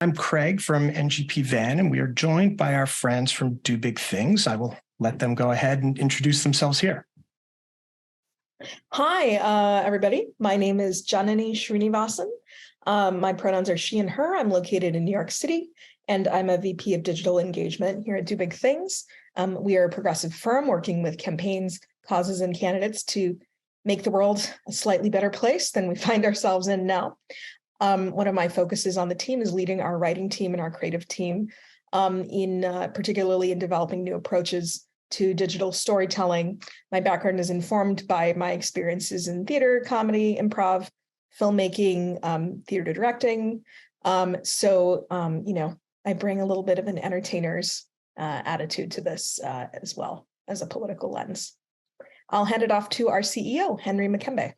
I'm Craig from NGP Van, and we are joined by our friends from Do Big Things. I will let them go ahead and introduce themselves here. Hi, everybody. My name is Janani Srinivasan. My pronouns are she and her. I'm located in New York City, and I'm a VP of Digital Engagement here at Do Big Things. We are a progressive firm working with campaigns, causes, and candidates to make the world a slightly better place than we find ourselves in now. One of my focuses on the team is leading our writing team and our creative team particularly in developing new approaches to digital storytelling. My background is informed by my experiences in theater, comedy, improv, filmmaking, theater directing. I bring a little bit of an entertainer's attitude to this as well as a political lens. I'll hand it off to our CEO, Henry McKembe.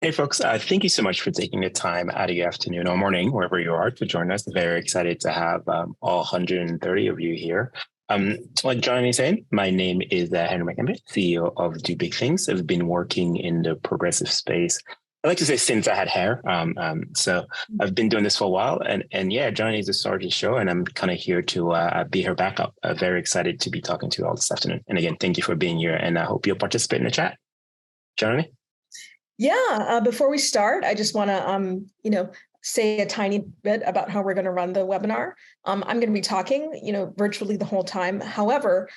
Hey, folks, thank you so much for taking the time out of your afternoon or morning, wherever you are, to join us. Very excited to have all 130 of you here. Like Johnny said, my name is Henry McKembe, CEO of Do Big Things. I've been working in the progressive space, I like to say since I had hair. So I've been doing this for a while. And yeah, Johnny is the star of the show, and I'm kind of here to be her backup. Very excited to be talking to you all this afternoon. And again, thank you for being here, and I hope you'll participate in the chat. Johnny? Yeah, before we start, I just want to, say a tiny bit about how we're going to run the webinar. I'm going to be talking, virtually the whole time. However,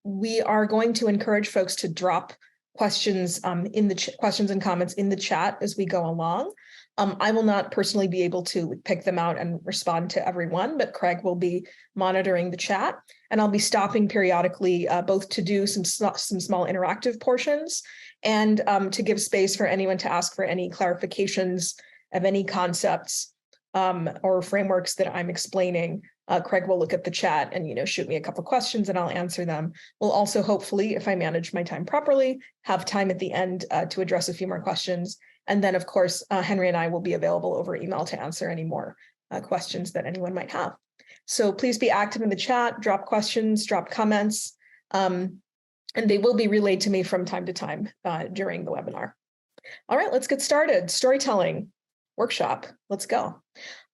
we are going to encourage folks to drop questions in the questions and comments in the chat as we go along. I will not personally be able to pick them out and respond to everyone, but Craig will be monitoring the chat, and I'll be stopping periodically both to do some small interactive portions and to give space for anyone to ask for any clarifications of any concepts or frameworks that I'm explaining. Craig will look at the chat and shoot me a couple questions and I'll answer them. We'll also hopefully, if I manage my time properly, have time at the end to address a few more questions. And then, of course, Henry and I will be available over email to answer any more questions that anyone might have. So please be active in the chat, drop questions, drop comments, and they will be relayed to me from time to time during the webinar. All right, let's get started. Storytelling workshop. Let's go.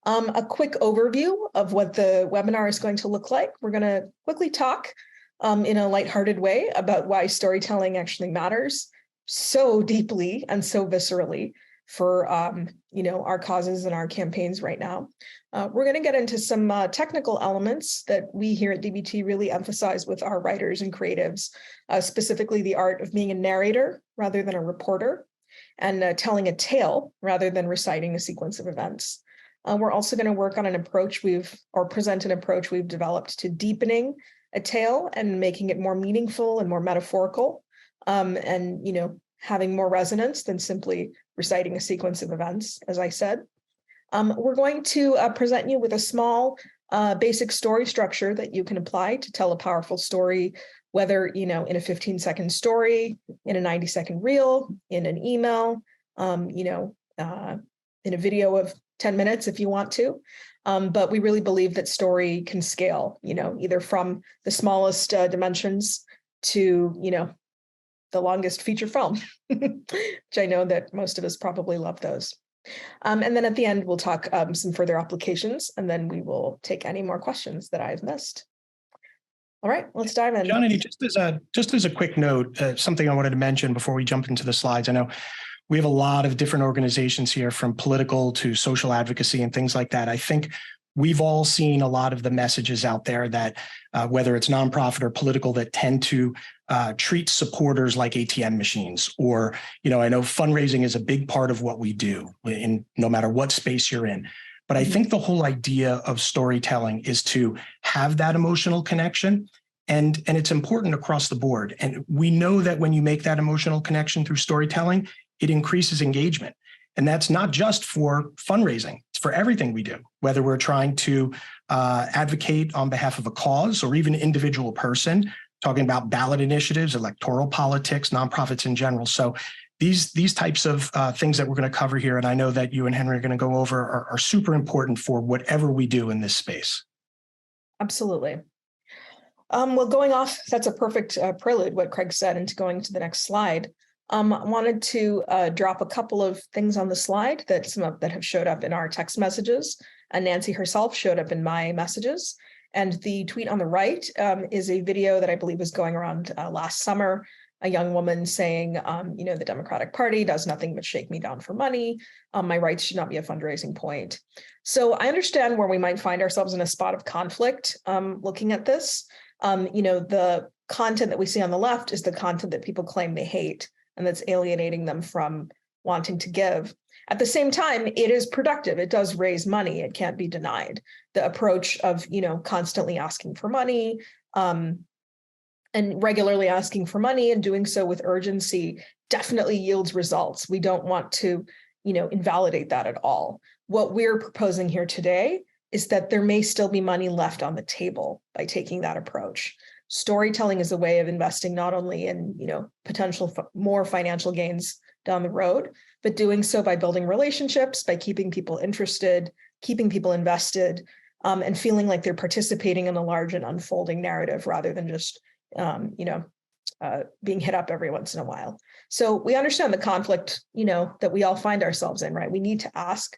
A quick overview of what the webinar is going to look like. We're going to quickly talk in a lighthearted way about why storytelling actually matters so deeply and so viscerally for our causes and our campaigns right now. We're going to get into some technical elements that we here at DBT really emphasize with our writers and creatives, specifically the art of being a narrator rather than a reporter, and telling a tale rather than reciting a sequence of events. We're also going to work on present an approach we've developed to deepening a tale and making it more meaningful and more metaphorical, and having more resonance than simply reciting a sequence of events, as I said. We're going to present you with a small basic story structure that you can apply to tell a powerful story, whether in a 15-second story, in a 90-second reel, in an email, in a video of 10 minutes if you want to. But we really believe that story can scale, either from the smallest dimensions to, the longest feature film, which I know that most of us probably love those. And then at the end, we'll talk some further applications, and then we will take any more questions that I've missed. All right, let's dive in. Johnny, just as a quick note, something I wanted to mention before we jump into the slides. I know we have a lot of different organizations here, from political to social advocacy and things like that. I think we've all seen a lot of the messages out there that whether it's nonprofit or political, that tend to treat supporters like ATM machines, or, I know fundraising is a big part of what we do in no matter what space you're in. But I think the whole idea of storytelling is to have that emotional connection, and it's important across the board. And we know that when you make that emotional connection through storytelling, it increases engagement. And that's not just for fundraising, it's for everything we do, whether we're trying to advocate on behalf of a cause or even an individual person, talking about ballot initiatives, electoral politics, nonprofits in general. So these types of things that we're going to cover here, and I know that you and Henry are going to go over, are super important for whatever we do in this space. Absolutely. Well, going off, that's a perfect prelude, what Craig said, into going to the next slide. I wanted to drop a couple of things on the slide that have showed up in our text messages. Nancy herself showed up in my messages. And the tweet on the right is a video that I believe was going around last summer. A young woman saying, the Democratic Party does nothing but shake me down for money. My rights should not be a fundraising point. So I understand where we might find ourselves in a spot of conflict looking at this. The content that we see on the left is the content that people claim they hate, and that's alienating them from wanting to give. At the same time, it is productive. It does raise money. It can't be denied. The approach of, constantly asking for money, and regularly asking for money and doing so with urgency definitely yields results. We don't want to, invalidate that at all. What we're proposing here today is that there may still be money left on the table by taking that approach. Storytelling is a way of investing not only in, potential more financial gains down the road, but doing so by building relationships, by keeping people interested, keeping people invested, and feeling like they're participating in a large and unfolding narrative rather than just being hit up every once in a while. So we understand the conflict, that we all find ourselves in, right? We need to ask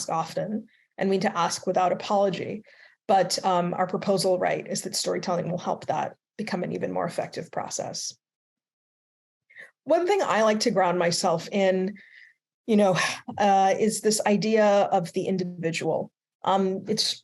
often, and we need to ask without apology. But our proposal, right, is that storytelling will help that become an even more effective process. One thing I like to ground myself in, is this idea of the individual.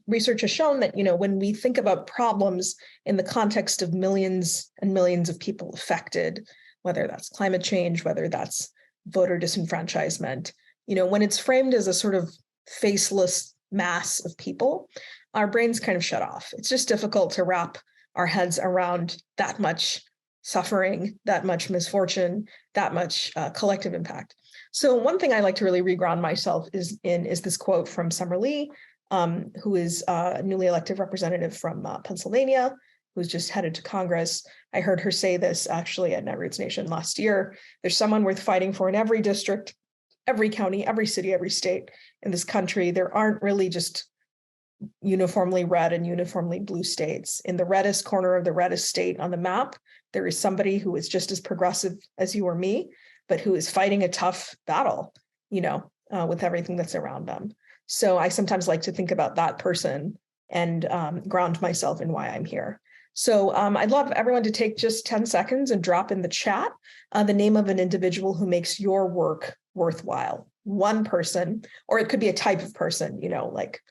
Research has shown that, when we think about problems in the context of millions and millions of people affected, whether that's climate change, whether that's voter disenfranchisement, when it's framed as a sort of faceless mass of people, our brains kind of shut off. It's just difficult to wrap our heads around that much suffering, that much misfortune, that much collective impact. So one thing I like to really reground myself is this quote from Summer Lee, who is a newly elected representative from Pennsylvania, who's just headed to Congress. I heard her say this actually at Netroots Nation last year. There's someone worth fighting for in every district, every county, every city, every state in this country. There aren't really just uniformly red and uniformly blue states. In the reddest corner of the reddest state on the map, there is somebody who is just as progressive as you or me, but who is fighting a tough battle, with everything that's around them. So I sometimes like to think about that person and ground myself in why I'm here. So I'd love everyone to take just 10 seconds and drop in the chat the name of an individual who makes your work worthwhile. One person, or it could be a type of person, like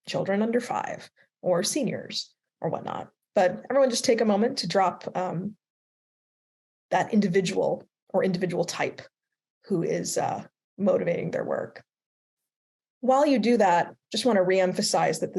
children under 5 or seniors or whatnot. But everyone just take a moment to drop that individual or individual type who is motivating their work. While you do that, just want to reemphasize that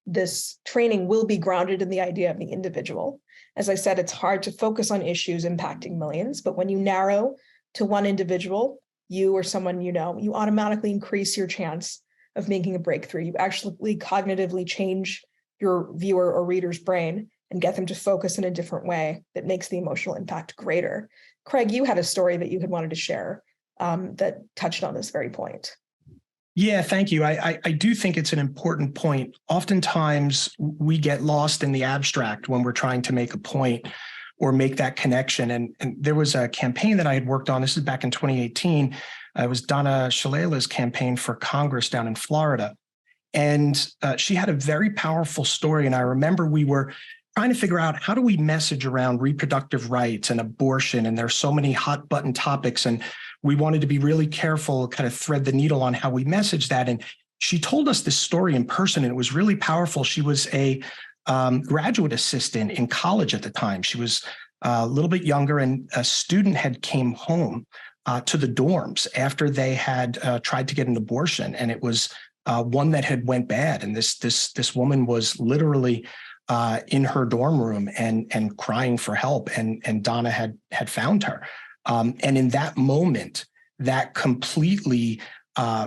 this training will be grounded in the idea of the individual. As I said, it's hard to focus on issues impacting millions, but when you narrow to one individual, you or someone you automatically increase your chance of making a breakthrough. You actually cognitively change your viewer or reader's brain and get them to focus in a different way that makes the emotional impact greater. Craig, you had a story that you had wanted to share that touched on this very point. Yeah, thank you. I do think it's an important point. Oftentimes we get lost in the abstract when we're trying to make a point or make that connection. And there was a campaign that I had worked on. This is back in 2018. It was Donna Shalala's campaign for Congress down in Florida. And she had a very powerful story. And I remember we were trying to figure out, how do we message around reproductive rights and abortion? And there's so many hot button topics. And we wanted to be really careful, kind of thread the needle on how we message that. And she told us this story in person, and it was really powerful. She was a graduate assistant in college at the time. She was a little bit younger, and a student had came home to the dorms after they had tried to get an abortion. And it was one that had went bad. And this woman was literally in her dorm room and crying for help. And Donna had found her. And in that moment, that completely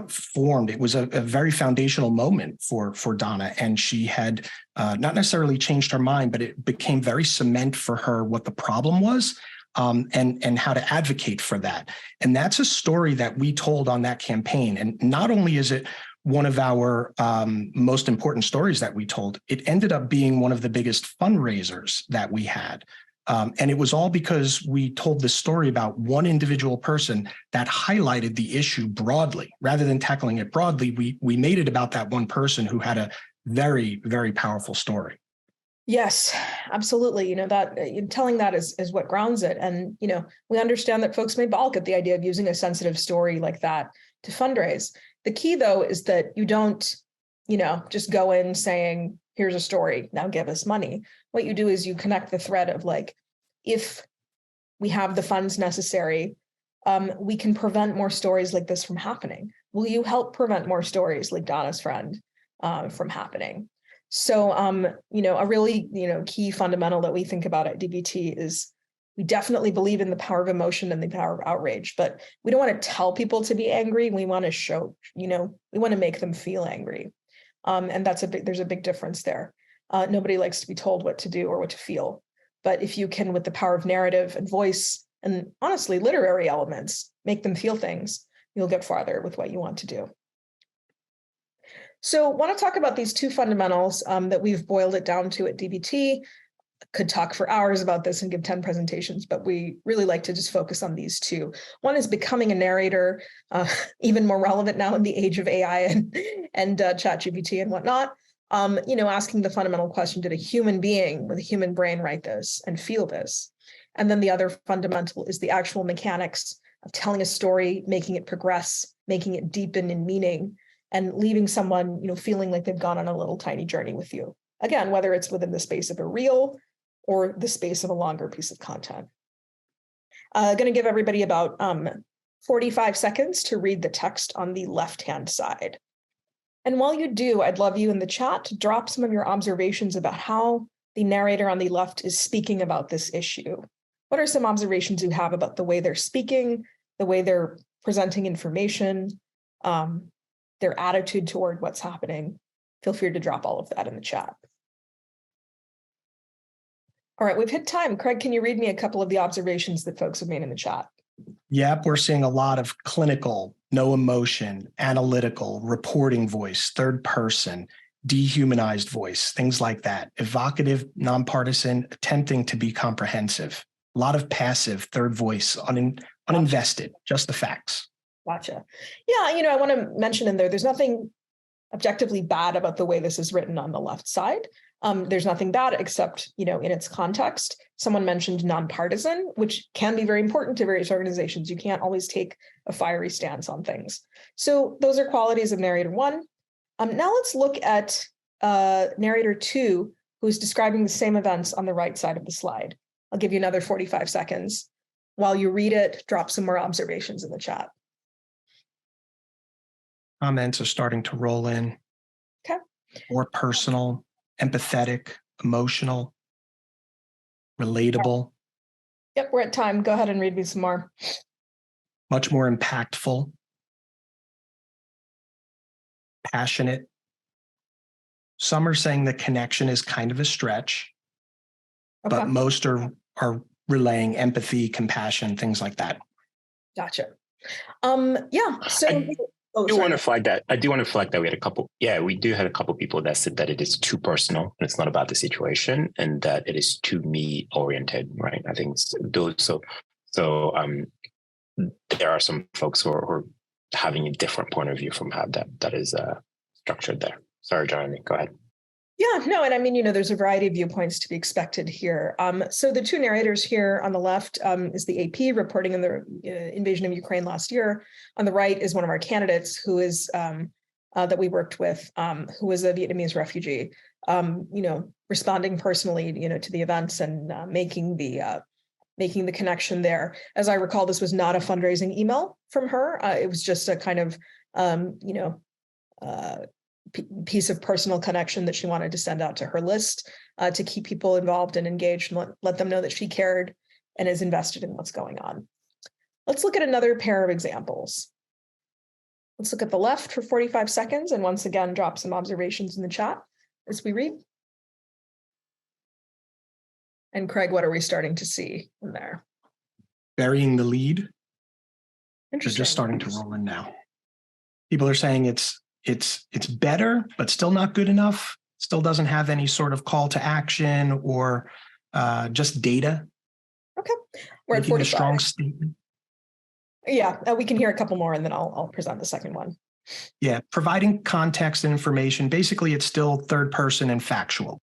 formed. It was a very foundational moment for Donna. And she had not necessarily changed her mind, but it became very cement for her what the problem was, and how to advocate for that. And that's a story that we told on that campaign. And not only is it one of our most important stories that we told, it ended up being one of the biggest fundraisers that we had. And it was all because we told this story about one individual person that highlighted the issue broadly. Rather than tackling it broadly, we made it about that one person who had a very, very powerful story. Yes, absolutely. That telling that is what grounds it. And, we understand that folks may balk at the idea of using a sensitive story like that to fundraise. The key, though, is that you don't, just go in saying, here's a story, now give us money. What you do is you connect the thread of like, if we have the funds necessary, we can prevent more stories like this from happening. Will you help prevent more stories like Donna's friend from happening? So, a really, key fundamental that we think about at DBT is we definitely believe in the power of emotion and the power of outrage, but we don't want to tell people to be angry. We want to show, we want to make them feel angry. And there's a big difference there. Nobody likes to be told what to do or what to feel. But if you can, with the power of narrative and voice, and honestly, literary elements, make them feel things, you'll get farther with what you want to do. So I want to talk about these two fundamentals that we've boiled it down to at DBT. Could talk for hours about this and give 10 presentations, but we really like to just focus on these two. One is becoming a narrator, even more relevant now in the age of AI and ChatGPT and whatnot. Asking the fundamental question, did a human being with a human brain write this and feel this? And then the other fundamental is the actual mechanics of telling a story, making it progress, making it deepen in meaning, and leaving someone, feeling like they've gone on a little tiny journey with you. Again, whether it's within the space of a reel or the space of a longer piece of content. Going to give everybody about 45 seconds to read the text on the left-hand side. And while you do, I'd love you in the chat to drop some of your observations about how the narrator on the left is speaking about this issue. What are some observations you have about the way they're speaking, the way they're presenting information, their attitude toward what's happening? Feel free to drop all of that in the chat. All right, we've hit time. Craig, can you read me a couple of the observations that folks have made in the chat? Yep, we're seeing a lot of clinical, no emotion, analytical, reporting voice, third person, dehumanized voice, things like that. Evocative, nonpartisan, attempting to be comprehensive. A lot of passive, third voice, uninvested, just the facts. Gotcha. Yeah, I want to mention in there's nothing objectively bad about the way this is written on the left side. There's nothing bad except, in its context. Someone mentioned nonpartisan, which can be very important to various organizations. You can't always take a fiery stance on things. So those are qualities of narrator 1. Now let's look at narrator 2, who's describing the same events on the right side of the slide. I'll give you another 45 seconds. While you read it, drop some more observations in the chat. Comments are starting to roll in. Okay. More personal, empathetic, emotional, relatable. Yep, we're at time. Go ahead and read me some more. Much more impactful, passionate. Some are saying the connection is kind of a stretch, Okay. but most are relaying empathy, compassion, things like that. Gotcha. Yeah. So I do want to flag that. We had a couple. Yeah, we do have a couple people that said that it is too personal and it's not about the situation, and that it is too me oriented. Right. I think those. So there are some folks who are having a different point of view from how that is structured there. Sorry, Johnny. Go ahead. Yeah, no, and I mean, there's a variety of viewpoints to be expected here. So the two narrators here on the left is the AP reporting on the invasion of Ukraine last year. On the right is one of our candidates who is that we worked with, who was a Vietnamese refugee. Responding personally, to the events and making the connection there. As I recall, this was not a fundraising email from her. It was just a kind of piece of personal connection that she wanted to send out to her list to keep people involved and engaged and let them know that she cared and is invested in what's going on. Let's look at another pair of examples. Let's look at the left for 45 seconds and once again, drop some observations in the chat as we read. And Craig, what are we starting to see in there? Burying the lead. They're Interesting. just starting to roll in now. People are saying it's better, but still not good enough. Still doesn't have any sort of call to action or just data Okay. We're at Making a 45. strong statement. Yeah, we can hear a couple more and then I'll present the second one. Yeah, providing context and information. Basically, it's still third person and factual.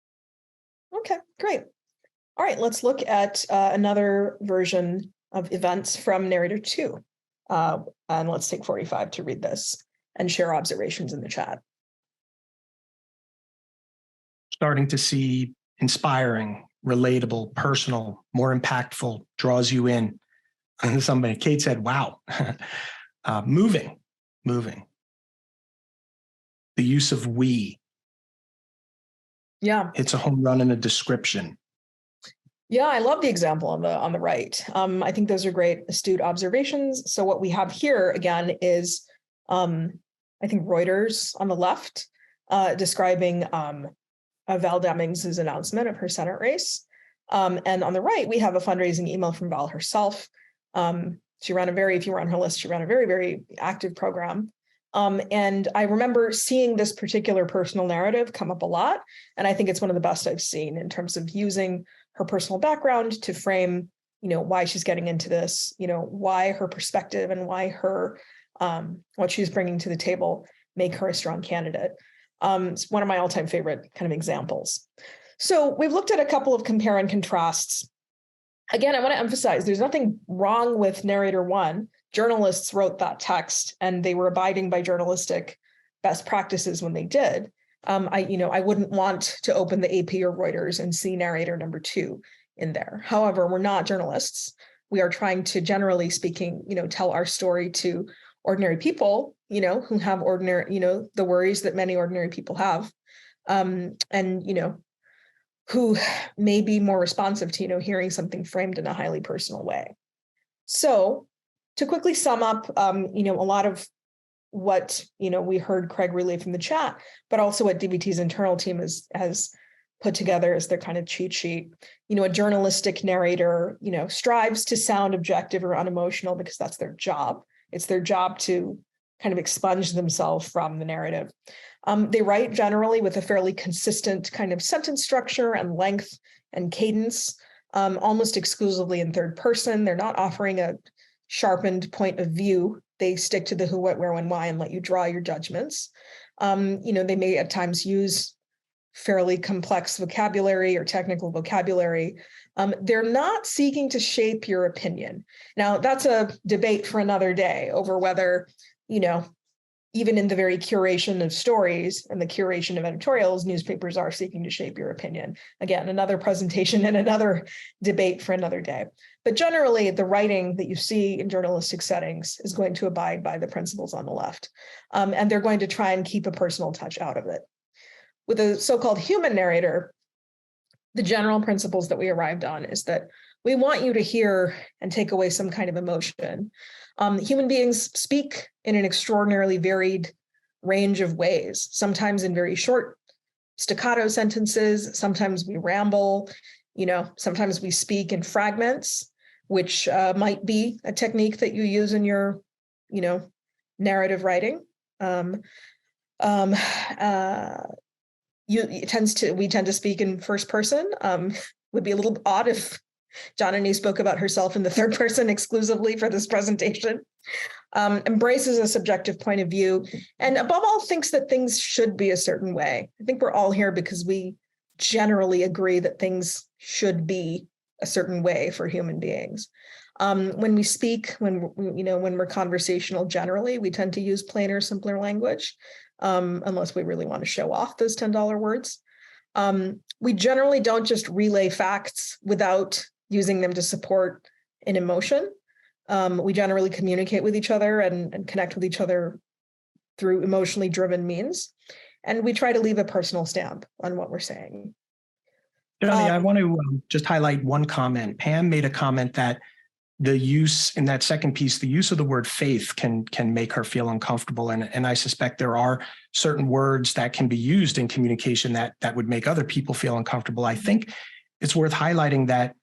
Okay, great. All right, let's look at another version of events from Narrator 2. And let's take 45 to read this and share observations in the chat. Starting to see inspiring, relatable, personal, more impactful, draws you in. Somebody, Kate said, wow. Moving. The use of we. Yeah. It's a home run in a description. Yeah, I love the example on the right. I think those are great, astute observations. So what we have here again is, I think Reuters on the left, describing Val Demings' announcement of her Senate race. And on the right, we have a fundraising email from Val herself. She ran if you were on her list, she ran a very, very active program. And I remember seeing this particular personal narrative come up a lot. And I think it's one of the best I've seen in terms of using her personal background to frame, why she's getting into this, why her perspective and why her, what she's bringing to the table make her a strong candidate. It's one of my all-time favorite kind of examples. So we've looked at a couple of compare and contrasts. Again, I want to emphasize there's nothing wrong with Narrator 1. Journalists wrote that text and they were abiding by journalistic best practices when they did. I wouldn't want to open the AP or Reuters and see Narrator number 2 in there. However, we're not journalists. We are trying to, generally speaking, tell our story to ordinary people, who have ordinary, the worries that many ordinary people have, and, who may be more responsive to, hearing something framed in a highly personal way. So to quickly sum up, a lot of what, we heard Craig relay from the chat, but also what DVT's internal team has put together as their kind of cheat sheet. A journalistic narrator, strives to sound objective or unemotional because that's their job. It's their job to kind of expunge themselves from the narrative. They write generally with a fairly consistent kind of sentence structure and length and cadence, almost exclusively in third person. They're not offering a sharpened point of view. They stick to the who, what, where, when, why, and let you draw your judgments. They may at times use fairly complex vocabulary or technical vocabulary. They're not seeking to shape your opinion. Now, that's a debate for another day over whether, even in the very curation of stories and the curation of editorials, newspapers are seeking to shape your opinion. Again, another presentation and another debate for another day. But generally, the writing that you see in journalistic settings is going to abide by the principles on the left. And they're going to try and keep a personal touch out of it. With a so-called human narrator, the general principles that we arrived on is that we want you to hear and take away some kind of emotion. Human beings speak in an extraordinarily varied range of ways, sometimes in very short staccato sentences, sometimes we ramble, sometimes we speak in fragments, which might be a technique that you use in your, narrative writing. We tend to speak in first person. Would be a little odd if Jonany spoke about herself in the third person exclusively for this presentation. Embraces a subjective point of view, and above all, thinks that things should be a certain way. I think we're all here because we generally agree that things should be a certain way for human beings. When we speak, when we're conversational, generally, we tend to use plainer, simpler language, unless we really want to show off those $10 words. We generally don't just relay facts without using them to support an emotion. We generally communicate with each other and connect with each other through emotionally driven means. And we try to leave a personal stamp on what we're saying. Johnny, I want to just highlight one comment. Pam made a comment that the use in that second piece, the use of the word faith can make her feel uncomfortable. And I suspect there are certain words that can be used in communication that would make other people feel uncomfortable. I think it's worth highlighting that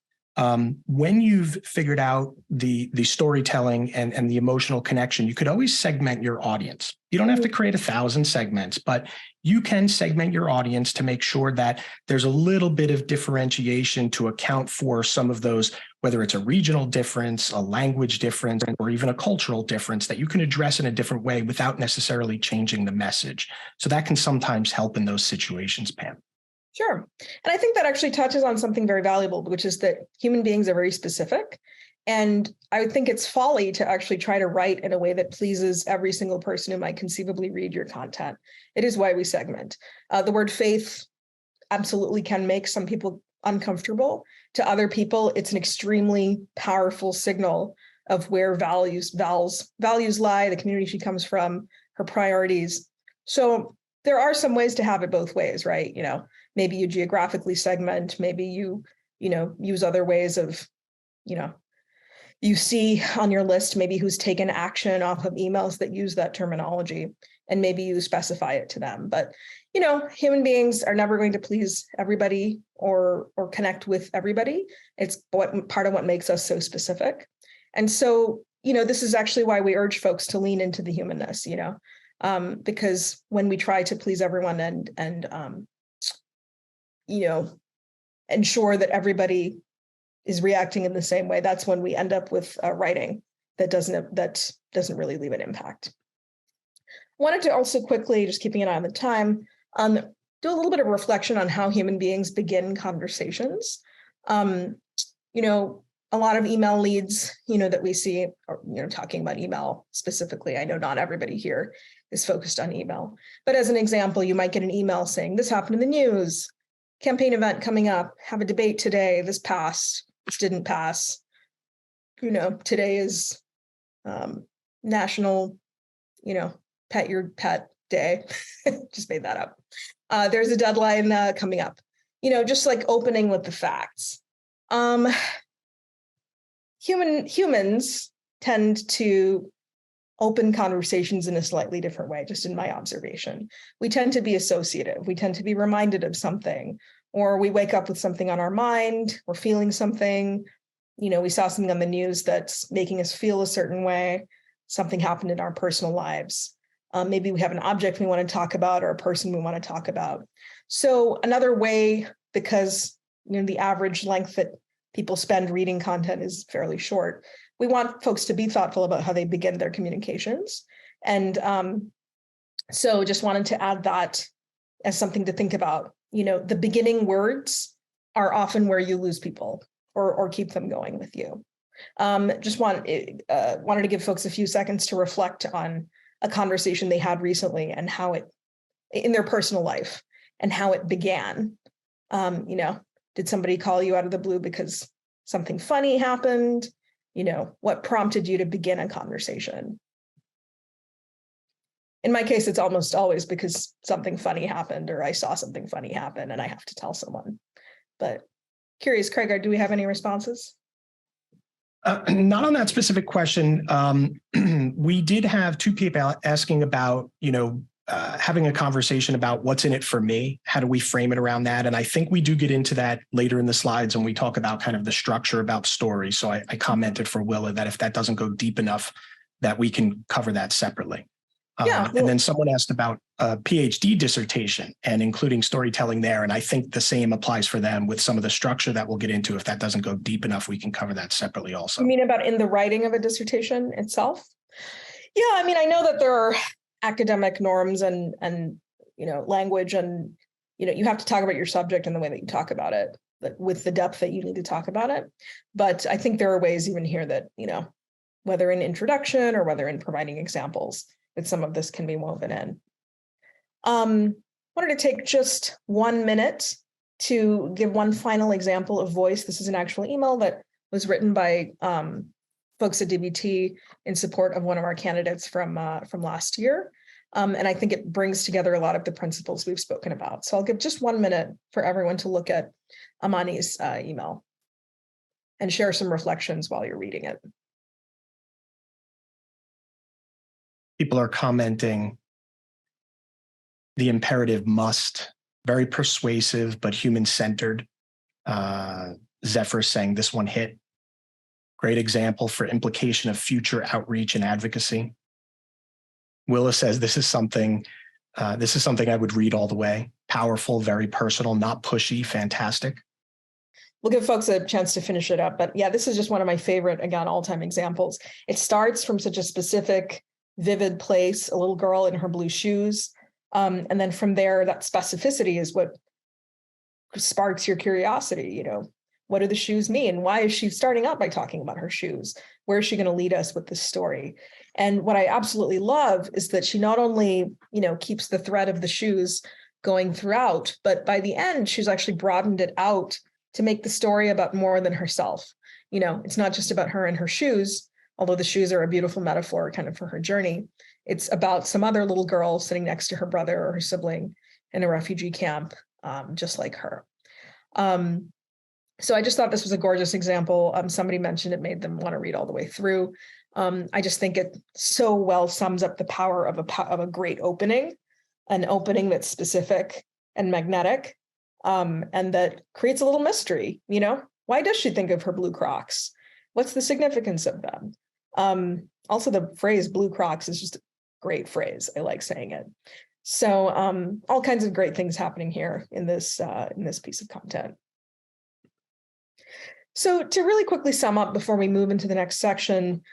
when you've figured out the storytelling and the emotional connection, you could always segment your audience. You don't have to create 1,000 segments, but you can segment your audience to make sure that there's a little bit of differentiation to account for some of those whether it's a regional difference, a language difference, or even a cultural difference that you can address in a different way without necessarily changing the message. So that can sometimes help in those situations, Pam. Sure. And I think that actually touches on something very valuable, which is that human beings are very specific. And I would think it's folly to actually try to write in a way that pleases every single person who might conceivably read your content. It is why we segment. The word faith absolutely can make some people uncomfortable. To other people, it's an extremely powerful signal of where values lie, the community she comes from, her priorities. So there are some ways to have it both ways, right? Maybe you geographically segment, maybe you use other ways of, you see on your list maybe who's taken action off of emails that use that terminology, and maybe you specify it to them. But human beings are never going to please everybody or connect with everybody. It's part of what makes us so specific. And so, this is actually why we urge folks to lean into the humanness, because when we try to please everyone and ensure that everybody is reacting in the same way, that's when we end up with writing that doesn't really leave an impact. I wanted to also quickly, just keeping an eye on the time, do a little bit of reflection on how human beings begin conversations. A lot of email leads, that we see, or, talking about email specifically. I know not everybody here is focused on email, but as an example, you might get an email saying, this happened in the news, campaign event coming up, have a debate today, this passed, this didn't pass. Today is National, Pet Your Pet Day. Just made that up. There's a deadline coming up. Just like opening with the facts. Humans tend to open conversations in a slightly different way, just in my observation. We tend to be associative. We tend to be reminded of something, or we wake up with something on our mind, we're feeling something, we saw something on the news that's making us feel a certain way, something happened in our personal lives. Maybe we have an object we want to talk about or a person we want to talk about. So another way, because the average length that people spend reading content is fairly short, we want folks to be thoughtful about how they begin their communications. And so just wanted to add that as something to think about. The beginning words are often where you lose people or keep them going with you. Just wanted to give folks a few seconds to reflect on a conversation they had recently and how it, in their personal life, and how it began. Did somebody call you out of the blue because something funny happened? What prompted you to begin a conversation? In my case, it's almost always because something funny happened or I saw something funny happen and I have to tell someone. But curious, Craig, do we have any responses? Not on that specific question. We did have two people asking about, having a conversation about what's in it for me. How do we frame it around that? And I think we do get into that later in the slides when we talk about kind of the structure about stories. So I commented for Willa that if that doesn't go deep enough, that we can cover that separately. And then someone asked about a PhD dissertation and including storytelling there. And I think the same applies for them with some of the structure that we'll get into. If that doesn't go deep enough, we can cover that separately also. You mean about in the writing of a dissertation itself? Yeah, I know that there are academic norms and language, and you have to talk about your subject in the way that you talk about it, with the depth that you need to talk about it. But I think there are ways even here that whether in introduction or whether in providing examples, that some of this can be woven in. Wanted to take just 1 minute to give one final example of voice. This is an actual email that was written by folks at DBT in support of one of our candidates from last year. And I think it brings together a lot of the principles we've spoken about. So I'll give just 1 minute for everyone to look at Amani's email and share some reflections while you're reading it. People are commenting the imperative must, very persuasive, but human-centered. Zephyr saying this one hit. Great example for implication of future outreach and advocacy. Willa says this is something I would read all the way. Powerful, very personal, not pushy, fantastic. we'll give folks a chance to finish it up. But yeah, this is just one of my favorite, again, all-time examples. It starts from such a specific, vivid place, a little girl in her blue shoes. And then from there, that specificity is what sparks your curiosity. What do the shoes mean? Why is she starting out by talking about her shoes? Where is she going to lead us with this story? And what I absolutely love is that she not only, keeps the thread of the shoes going throughout, but by the end, she's actually broadened it out to make the story about more than herself. It's not just about her and her shoes, although the shoes are a beautiful metaphor kind of for her journey. It's about some other little girl sitting next to her brother or her sibling in a refugee camp, just like her. So I just thought this was a gorgeous example. Somebody mentioned it made them want to read all the way through. I just think it so well sums up the power of a great opening, an opening that's specific and magnetic, and that creates a little mystery. Why does she think of her blue Crocs? What's the significance of them? Also, the phrase blue Crocs is just a great phrase. I like saying it. So all kinds of great things happening here in this piece of content. So to really quickly sum up before we move into the next section,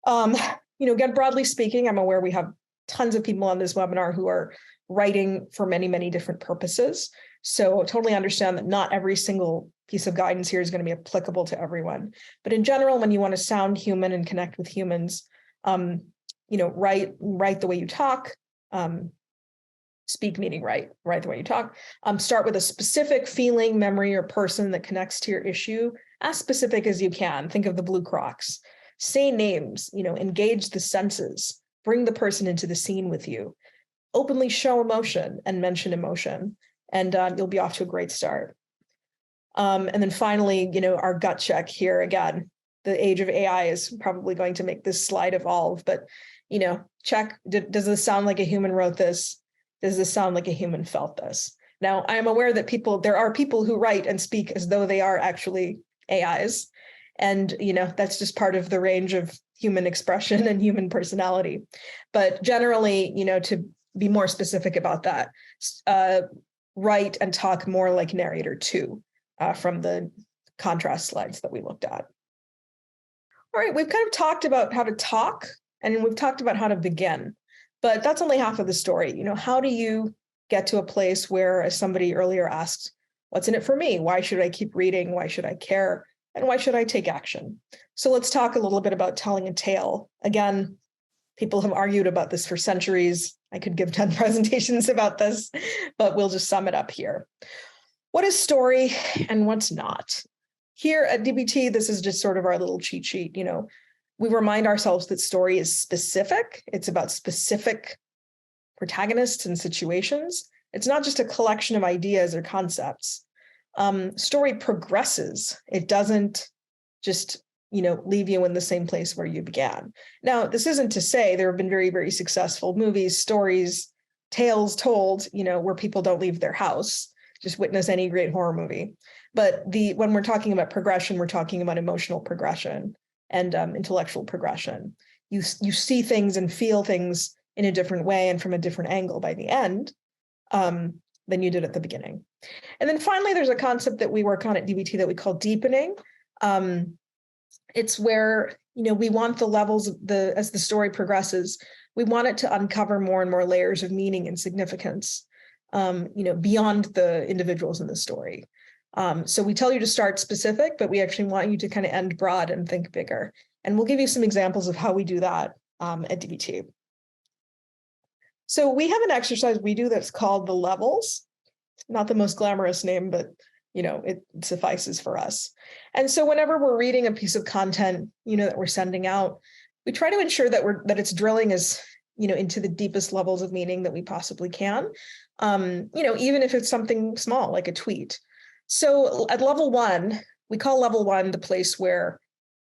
again, broadly speaking, I'm aware we have tons of people on this webinar who are writing for many, many different purposes. So totally understand that not every single piece of guidance here is going to be applicable to everyone. But in general, when you want to sound human and connect with humans, write the way you talk, speak meaning write the way you talk. Start with a specific feeling, memory, or person that connects to your issue, as specific as you can. Think of the blue Crocs. Say names, engage the senses, bring the person into the scene with you. Openly show emotion and mention emotion, and you'll be off to a great start. And then finally, our gut check here again. The age of AI is probably going to make this slide evolve, but check, does this sound like a human wrote this? Does this sound like a human felt this? Now, I am aware that there are people who write and speak as though they are actually AIs. And, that's just part of the range of human expression and human personality. But generally, to be more specific about that, write and talk more like Narrator 2 from the contrast slides that we looked at. All right, we've kind of talked about how to talk, and we've talked about how to begin, but that's only half of the story. How do you get to a place where, as somebody earlier asked, what's in it for me? Why should I keep reading? Why should I care? And why should I take action? So let's talk a little bit about telling a tale. Again, people have argued about this for centuries. I could give 10 presentations about this, but we'll just sum it up here. What is story and what's not? Here at DBT, this is just sort of our little cheat sheet. We remind ourselves that story is specific. It's about specific protagonists and situations. It's not just a collection of ideas or concepts. Story progresses. It doesn't just, leave you in the same place where you began. Now, this isn't to say there have been very, very successful movies, stories, tales told, where people don't leave their house. Just witness any great horror movie. But when we're talking about progression, we're talking about emotional progression and intellectual progression. You see things and feel things in a different way and from a different angle by the end than you did at the beginning. And then finally, there's a concept that we work on at DBT that we call deepening. It's where, we want the levels as the story progresses, we want it to uncover more and more layers of meaning and significance, beyond the individuals in the story. So we tell you to start specific, but we actually want you to kind of end broad and think bigger. And we'll give you some examples of how we do that at DBT. So we have an exercise we do that's called the levels. Not the most glamorous name, but it suffices for us. And so whenever we're reading a piece of content, that we're sending out, we try to ensure that it's drilling as, into the deepest levels of meaning that we possibly can. Even if it's something small, like a tweet. So at level 1, we call level 1 the place where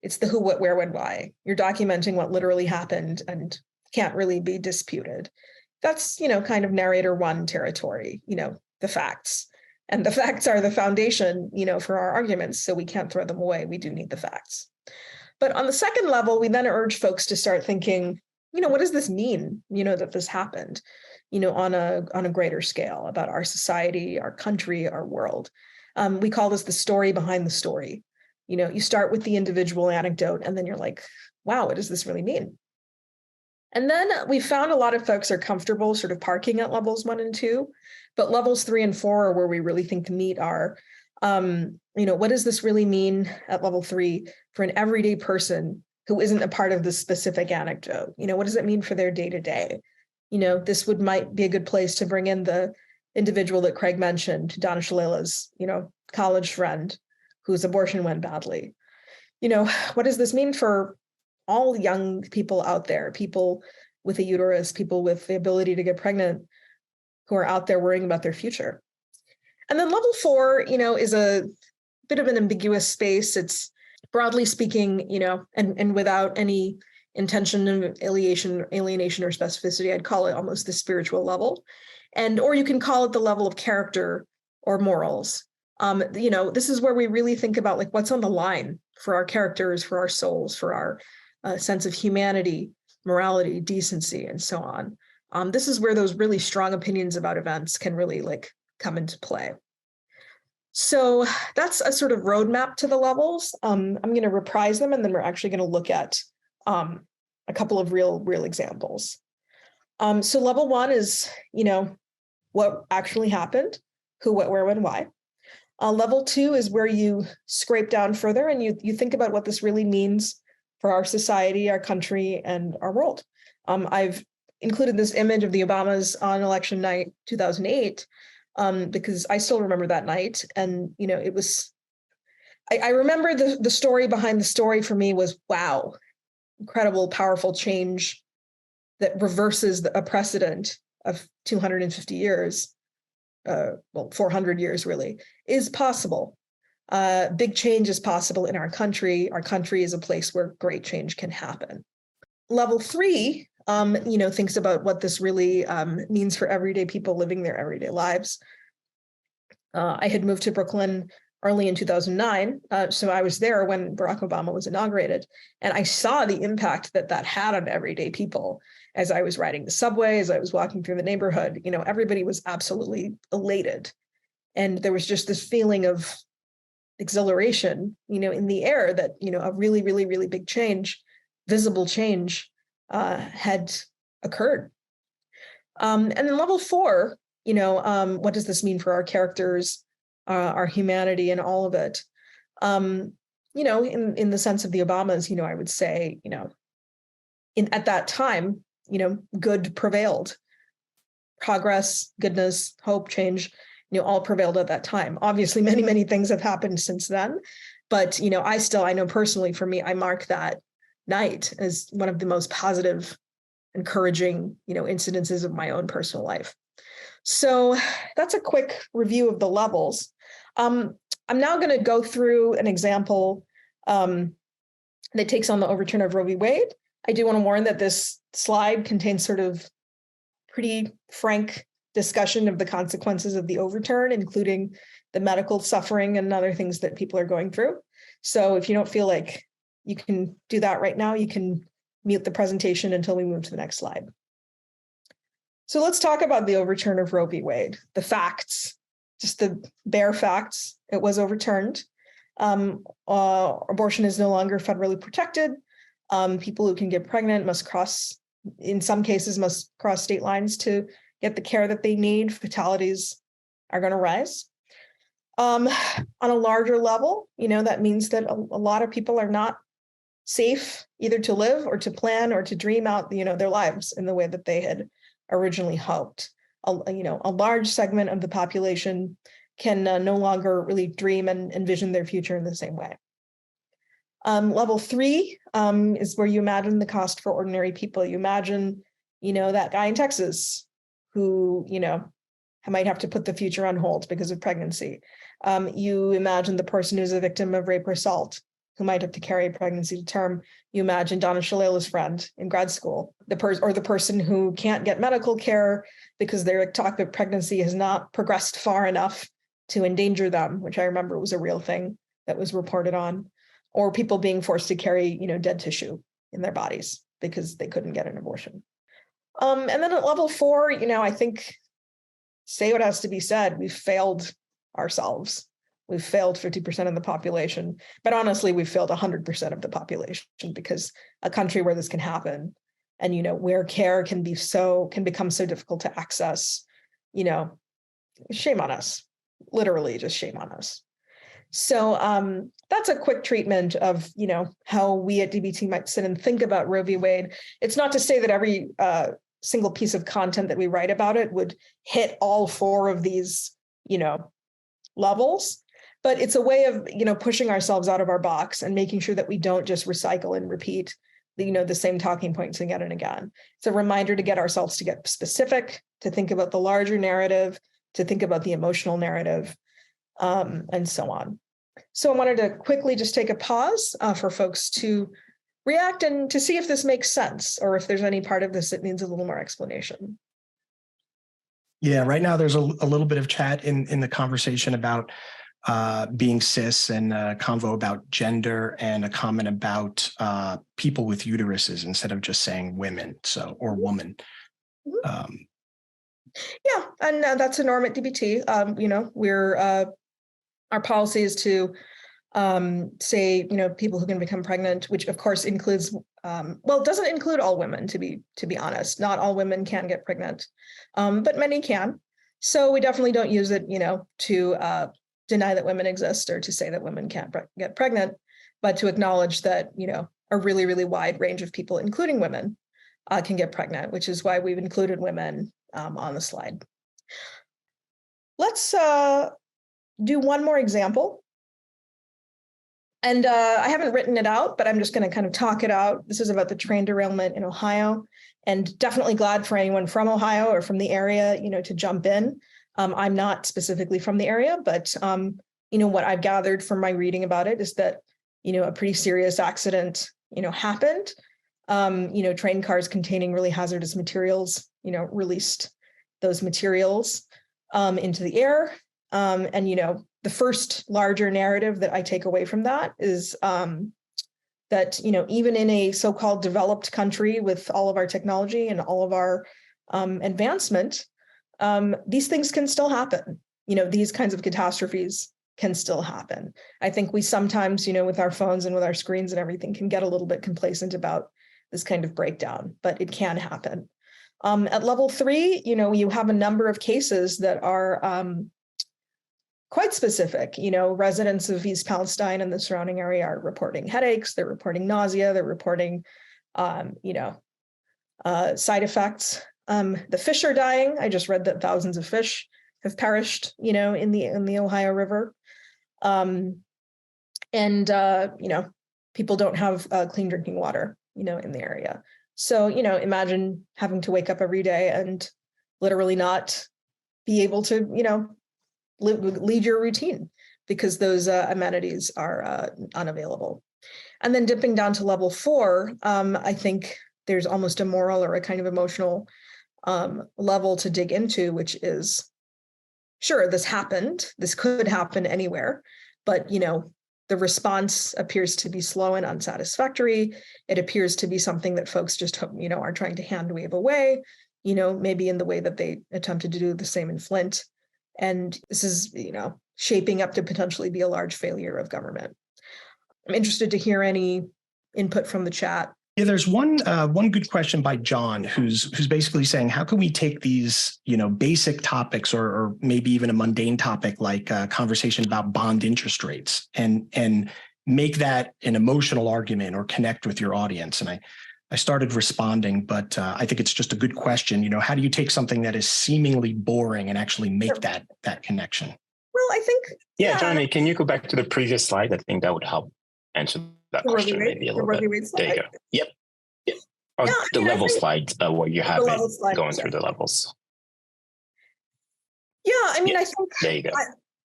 it's the who, what, where, when, why. You're documenting what literally happened and can't really be disputed. That's, kind of Narrator 1 territory, the facts. And the facts are the foundation, for our arguments, so we can't throw them away. We do need the facts. But on the second level, we then urge folks to start thinking, what does this mean, that this happened, on a greater scale about our society, our country, our world. We call this the story behind the story. You start with the individual anecdote, and then you're like, wow, what does this really mean? And then we found a lot of folks are comfortable sort of parking at levels 1 and 2, but levels 3 and 4 are where we really think the meat are. What does this really mean at level 3 for an everyday person who isn't a part of this specific anecdote? What does it mean for their day-to-day? This might be a good place to bring in the individual that Craig mentioned, Donna Shalala's, college friend whose abortion went badly. What does this mean for all young people out there, people with a uterus, people with the ability to get pregnant who are out there worrying about their future? And then level 4, is a bit of an ambiguous space. It's broadly speaking, and without any intention of alienation or specificity, I'd call it almost the spiritual level. Or you can call it the level of character or morals. This is where we really think about like what's on the line for our characters, for our souls, for our sense of humanity, morality, decency, and so on. This is where those really strong opinions about events can really like come into play. So that's a sort of roadmap to the levels. I'm going to reprise them, and then we're actually going to look at a couple of real examples. So level 1 is, what actually happened, who, what, where, when, why. Level 2 is where you scrape down further and you think about what this really means for our society, our country, and our world. I've included this image of the Obamas on election night 2008 because I still remember that night. And, it was, I remember the story behind the story for me was, wow, incredible, powerful change that reverses a precedent of 250 years, 400 years really, is possible. Big change is possible in our country. Our country is a place where great change can happen. Level 3, thinks about what this really means for everyday people living their everyday lives. I had moved to Brooklyn early in 2009, so I was there when Barack Obama was inaugurated, and I saw the impact that had on everyday people. As I was riding the subway, as I was walking through the neighborhood, everybody was absolutely elated, and there was just this feeling of exhilaration, in the air that, a really big change, visible change had occurred. And then level 4, what does this mean for our characters, our humanity, and all of it? In the sense of the Obamas, I would say, at that time, good prevailed. Progress, goodness, hope, change, all prevailed at that time. Obviously, many things have happened since then, but, I know personally for me, I mark that night as one of the most positive, encouraging, incidences of my own personal life. So that's a quick review of the levels. I'm now going to go through an example that takes on the overturn of Roe v. Wade. I do want to warn that this slide contains sort of pretty frank discussion of the consequences of the overturn, including the medical suffering and other things that people are going through. So if you don't feel like you can do that right now, you can mute the presentation until we move to the next slide. So let's talk about the overturn of Roe v. Wade. The facts, just the bare facts. It was overturned. Abortion is no longer federally protected. People who can get pregnant in some cases, must cross state lines to get the care that they need. Fatalities are going to rise. On a larger level, that means that a lot of people are not safe either to live or to plan or to dream out, their lives in the way that they had originally hoped. A large segment of the population can no longer really dream and envision their future in the same way. Level 3 is where you imagine the cost for ordinary people. You imagine, that guy in Texas who, might have to put the future on hold because of pregnancy. You imagine the person who's a victim of rape or assault who might have to carry a pregnancy to term. You imagine Donna Shalala's friend in grad school, the person who can't get medical care because their talk of pregnancy has not progressed far enough to endanger them, which I remember was a real thing that was reported on, or people being forced to carry, dead tissue in their bodies because they couldn't get an abortion. And then at level 4, I think, say what has to be said, we've failed ourselves. we've failed 50% of the population, but honestly, we've failed 100% of the population, because a country where this can happen, and, where care can become so difficult to access, shame on us, literally just shame on us. So that's a quick treatment of, how we at DBT might sit and think about Roe v. Wade. It's not to say that every single piece of content that we write about it would hit all four of these, levels, but it's a way of, pushing ourselves out of our box and making sure that we don't just recycle and repeat the same talking points again and again. It's a reminder to get ourselves to get specific, to think about the larger narrative, to think about the emotional narrative, and so on. So I wanted to quickly just take a pause for folks to react and to see if this makes sense, or if there's any part of this that needs a little more explanation. Yeah, right now there's a little bit of chat in the conversation about being cis, and a convo about gender, and a comment about people with uteruses instead of just saying women, or woman. Yeah, and that's a norm at DBT. We're our policy is to say, people who can become pregnant, which of course includes, it doesn't include all women, to be honest. Not all women can get pregnant, but many can. So we definitely don't use it, to deny that women exist, or to say that women can't get pregnant, but to acknowledge that, a really, really wide range of people, including women, can get pregnant, which is why we've included women on the slide. Let's do one more example. And I haven't written it out, but I'm just going to kind of talk it out. This is about the train derailment in Ohio, and definitely glad for anyone from Ohio or from the area, to jump in. I'm not specifically from the area, but, what I've gathered from my reading about it is that, a pretty serious accident, happened. Train cars containing really hazardous materials, released those materials into the air. And, the first larger narrative that I take away from that is that, even in a so-called developed country with all of our technology and all of our advancement, these things can still happen. These kinds of catastrophes can still happen. I think we sometimes, with our phones and with our screens and everything, can get a little bit complacent about this kind of breakdown, but it can happen. At level 3, you have a number of cases that are quite specific. Residents of East Palestine and the surrounding area are reporting headaches, they're reporting nausea, they're reporting, side effects. The fish are dying. I just read that thousands of fish have perished, in the Ohio River. People don't have clean drinking water, in the area. So, imagine having to wake up every day and literally not be able to, lead your routine because those amenities are unavailable. And then dipping down to level 4, I think there's almost a moral or a kind of emotional level to dig into, which is, sure, this happened. This could happen anywhere, but, the response appears to be slow and unsatisfactory. It appears to be something that folks just, are trying to hand wave away, maybe in the way that they attempted to do the same in Flint. And this is, shaping up to potentially be a large failure of government. I'm interested to hear any input from the chat. Yeah, there's one good question by John, who's basically saying, how can we take these, basic topics, or maybe even a mundane topic like a conversation about bond interest rates, and make that an emotional argument or connect with your audience? And I started responding, but I think it's just a good question. How do you take something that is seemingly boring and actually make that connection? Well, I think, yeah, Johnny, can you go back to the previous slide? I think that would help answer that question maybe a little bit. There you go. Yep. Oh, yeah, the level slides where you have it going through the levels. Yeah, I think there you go.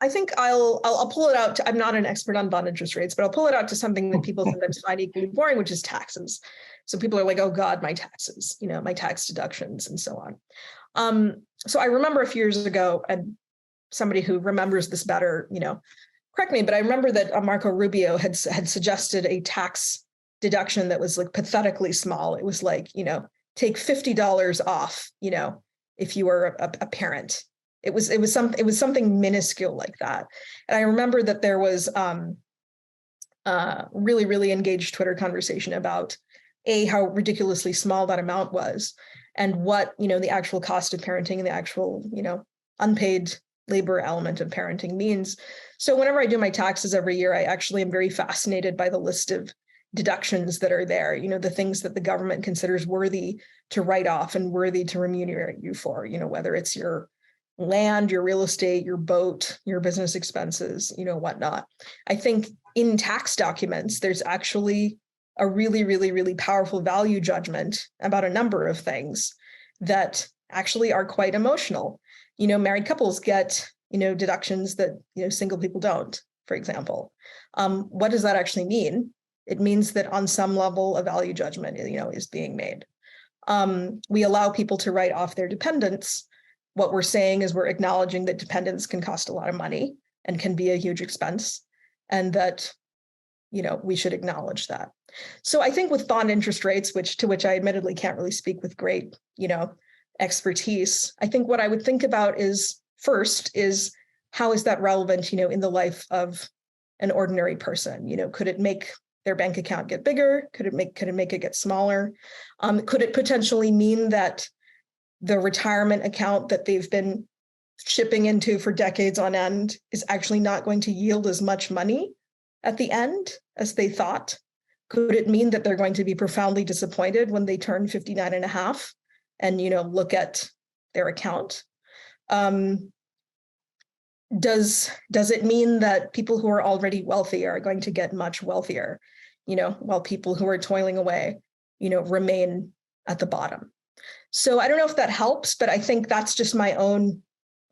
I think I'll pull it out. I'm not an expert on bond interest rates, but I'll pull it out to something that people sometimes find equally boring, which is taxes. So people are like, oh God, my taxes, my tax deductions and so on. So I remember a few years ago, and somebody who remembers this better, correct me, but I remember that Marco Rubio had suggested a tax deduction that was like pathetically small. It was like, take $50 off, if you were a parent, It was something minuscule like that. And I remember that there was really, really engaged Twitter conversation about how ridiculously small that amount was, and what, the actual cost of parenting and the actual, unpaid labor element of parenting means. So whenever I do my taxes every year, I actually am very fascinated by the list of deductions that are there, the things that the government considers worthy to write off and worthy to remunerate you for, whether it's your land, your real estate, your boat, your business expenses, whatnot. I think in tax documents, there's actually a really, really, really powerful value judgment about a number of things that actually are quite emotional. Married couples get, deductions that, single people don't, for example. What does that actually mean? It means that on some level, a value judgment, is being made. We allow people to write off their dependents. What we're saying is we're acknowledging that dependents can cost a lot of money and can be a huge expense, and that, we should acknowledge that. So I think with bond interest rates, to which I admittedly can't really speak with great, expertise, I think what I would think about is how is that relevant, in the life of an ordinary person? Could it make their bank account get bigger? Could it make it get smaller? Could it potentially mean that the retirement account that they've been shipping into for decades on end is actually not going to yield as much money at the end as they thought? Could it mean that they're going to be profoundly disappointed when they turn 59 and a half and, look at their account? Does it mean that people who are already wealthy are going to get much wealthier, while people who are toiling away, remain at the bottom? So I don't know if that helps, but I think that's just my own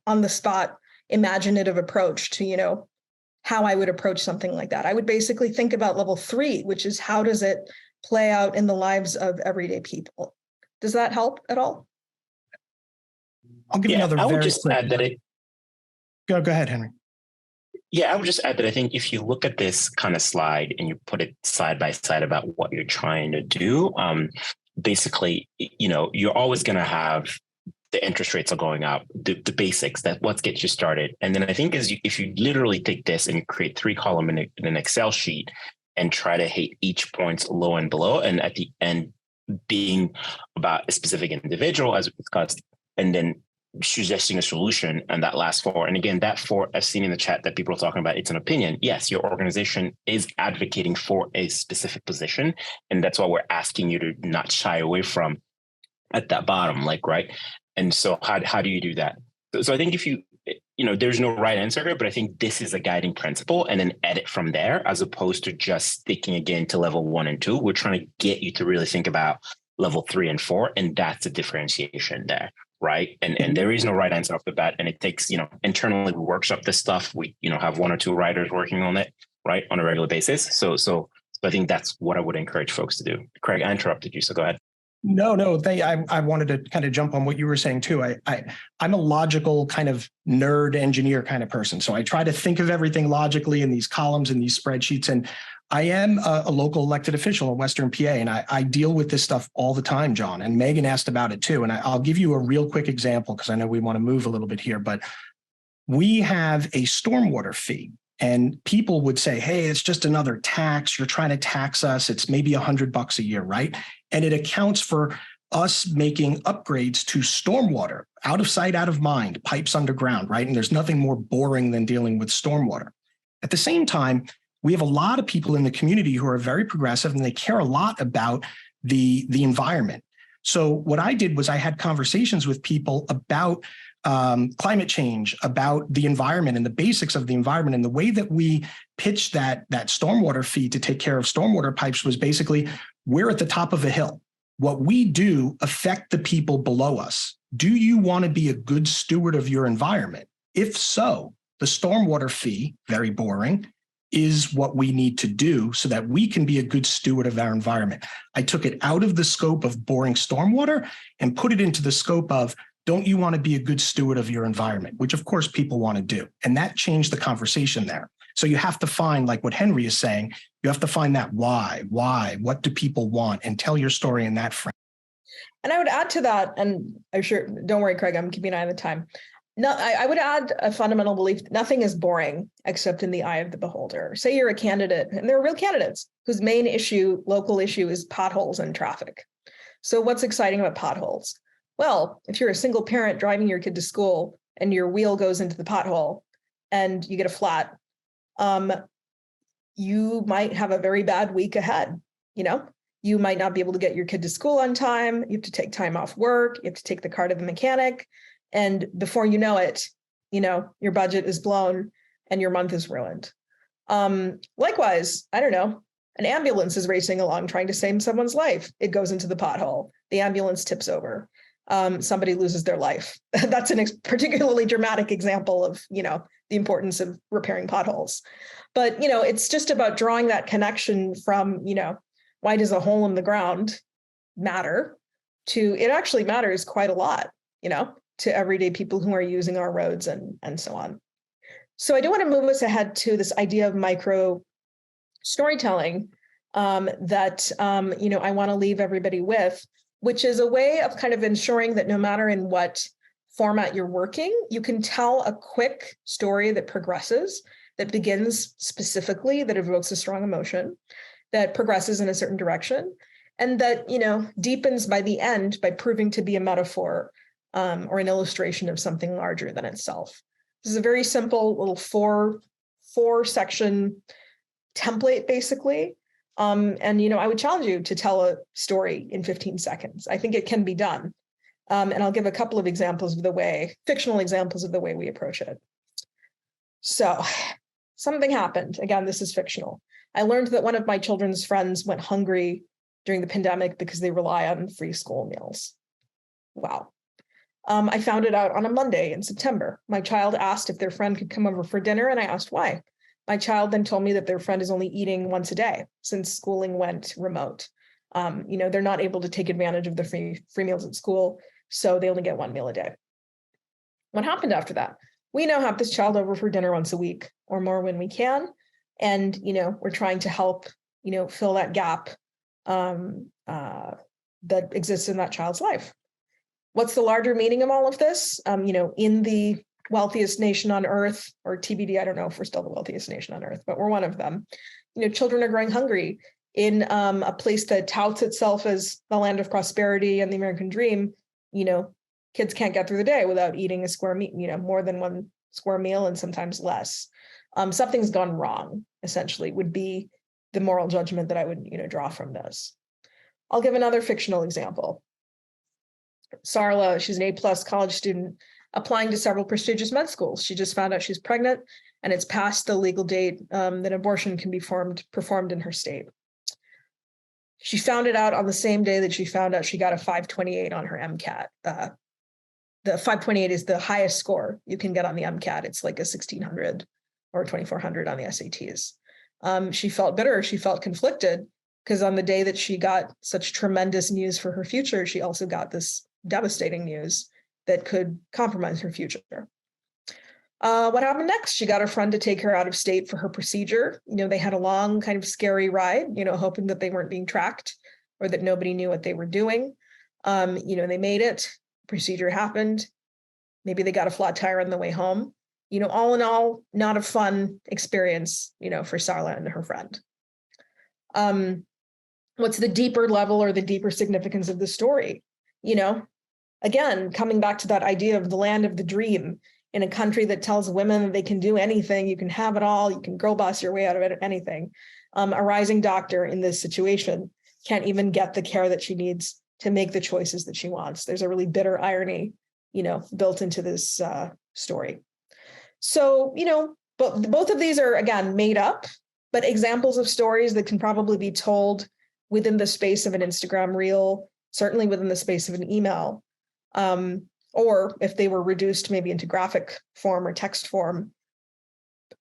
on the spot imaginative approach to, how I would approach something like that. I would basically think about level 3, which is how does it play out in the lives of everyday people? Does that help at all? I'll give another I would very just quick. add that Go ahead, Henry. Yeah, I would just add that I think if you look at this kind of slide and you put it side by side about what you're trying to do, basically, you're always going to have the interest rates are going up, the basics, that what gets you started. And then I think if you literally take this and you create 3 column in an Excel sheet and try to hit each point low and below, and at the end being about a specific individual as we discussed, and then suggesting a solution, and that last 4. And again, that 4, I've seen in the chat that people are talking about, it's an opinion. Yes, your organization is advocating for a specific position. And that's why we're asking you to not shy away from at that bottom, right? And so how do you do that? So I think if there's no right answer here, but I think this is a guiding principle, and then edit from there, as opposed to just sticking again to level 1 and 2. We're trying to get you to really think about level 3 and 4, and that's a differentiation there. Right. And there is no right answer off the bat. And it takes, internally we workshop this stuff. We, have 1 or 2 writers working on it, right, on a regular basis. So I think that's what I would encourage folks to do. Craig, I interrupted you, so go ahead. No, I wanted to kind of jump on what you were saying too. I'm a logical kind of nerd engineer kind of person. So I try to think of everything logically in these columns and these spreadsheets. And I am a local elected official in Western PA, and I deal with this stuff all the time, John. And Megan asked about it too. And I'll give you a real quick example because I know we want to move a little bit here, but we have a stormwater fee. And people would say, hey, it's just another tax. You're trying to tax us. It's maybe $100 a year, right? And it accounts for us making upgrades to stormwater, out of sight, out of mind, pipes underground, right? And there's nothing more boring than dealing with stormwater. At the same time, we have a lot of people in the community who are very progressive, and they care a lot about the environment. So what I did was I had conversations with people about climate change, about the environment and the basics of the environment. And the way that we pitched that stormwater fee to take care of stormwater pipes was basically, we're at the top of a hill. What we do affect the people below us. Do you want to be a good steward of your environment? If so, the stormwater fee, very boring, is what we need to do so that we can be a good steward of our environment. I took it out of the scope of boring stormwater and put it into the scope of, don't you want to be a good steward of your environment? Which of course people want to do. And that changed the conversation there. So you have to find, like what Henry is saying, you have to find that why, what do people want, and tell your story in that frame. And I would add to that, and I'm sure, don't worry, Craig, I'm keeping an eye on the time. No, I would add a fundamental belief that nothing is boring except in the eye of the beholder. Say you're a candidate, and there are real candidates whose main issue, local issue, is potholes and traffic. So what's exciting about potholes? Well, if you're a single parent driving your kid to school and your wheel goes into the pothole and you get a flat, you might have a very bad week ahead. You might not be able to get your kid to school on time. You have to take time off work. You have to take the car to the mechanic. And before you know it, your budget is blown and your month is ruined. Likewise, I don't know, an ambulance is racing along trying to save someone's life. It goes into the pothole. The ambulance tips over. Somebody loses their life. That's a particularly dramatic example of, the importance of repairing potholes. But, it's just about drawing that connection from, why does a hole in the ground matter to it actually matters quite a lot, to everyday people who are using our roads and so on. So I do want to move us ahead to this idea of micro storytelling that I want to leave everybody with, which is a way of kind of ensuring that no matter in what format you're working, you can tell a quick story that progresses, that begins specifically, that evokes a strong emotion, that progresses in a certain direction, and that deepens by the end by proving to be a metaphor or an illustration of something larger than itself. This is a very simple little four section template, basically. And I would challenge you to tell a story in 15 seconds. I think it can be done. And I'll give a couple of examples of fictional examples of the way we approach it. So something happened. Again, this is fictional. I learned that one of my children's friends went hungry during the pandemic because they rely on free school meals. Wow. I found it out on a Monday in September. My child asked if their friend could come over for dinner, and I asked why. My child then told me that their friend is only eating once a day since schooling went remote. They're not able to take advantage of the free meals at school, so they only get one meal a day. What happened after that? We now have this child over for dinner once a week or more when we can, and we're trying to help fill that gap that exists in that child's life. What's the larger meaning of all of this? In the wealthiest nation on earth, or TBD, I don't know if we're still the wealthiest nation on earth, but we're one of them. Children are growing hungry in a place that touts itself as the land of prosperity and the American dream. Kids can't get through the day without eating a square meal, more than one square meal and sometimes less. Something's gone wrong, essentially, would be the moral judgment that I would, draw from this. I'll give another fictional example. Sarla, she's an A+ college student applying to several prestigious med schools. She just found out she's pregnant, and it's past the legal date that abortion can be performed in her state. She found it out on the same day that she found out she got a 528 on her MCAT. The 528 is the highest score you can get on the MCAT. It's like a 1600 or 2400 on the SATs. She felt bitter. She felt conflicted because on the day that she got such tremendous news for her future, she also got this devastating news that could compromise her future. What happened next? She got her friend to take her out of state for her procedure. They had a long kind of scary ride, hoping that they weren't being tracked or that nobody knew what they were doing. They made it. Procedure happened. Maybe they got a flat tire on the way home. All in all, not a fun experience, for Sarla and her friend. What's the deeper level or the deeper significance of the story? Again, coming back to that idea of the land of the dream in a country that tells women that they can do anything, you can have it all, you can girl boss your way out of anything. A rising doctor in this situation can't even get the care that she needs to make the choices that she wants. There's a really bitter irony, built into this story. So, but both of these are, again, made up, but examples of stories that can probably be told within the space of an Instagram reel, certainly within the space of an email, or if they were reduced maybe into graphic form or text form,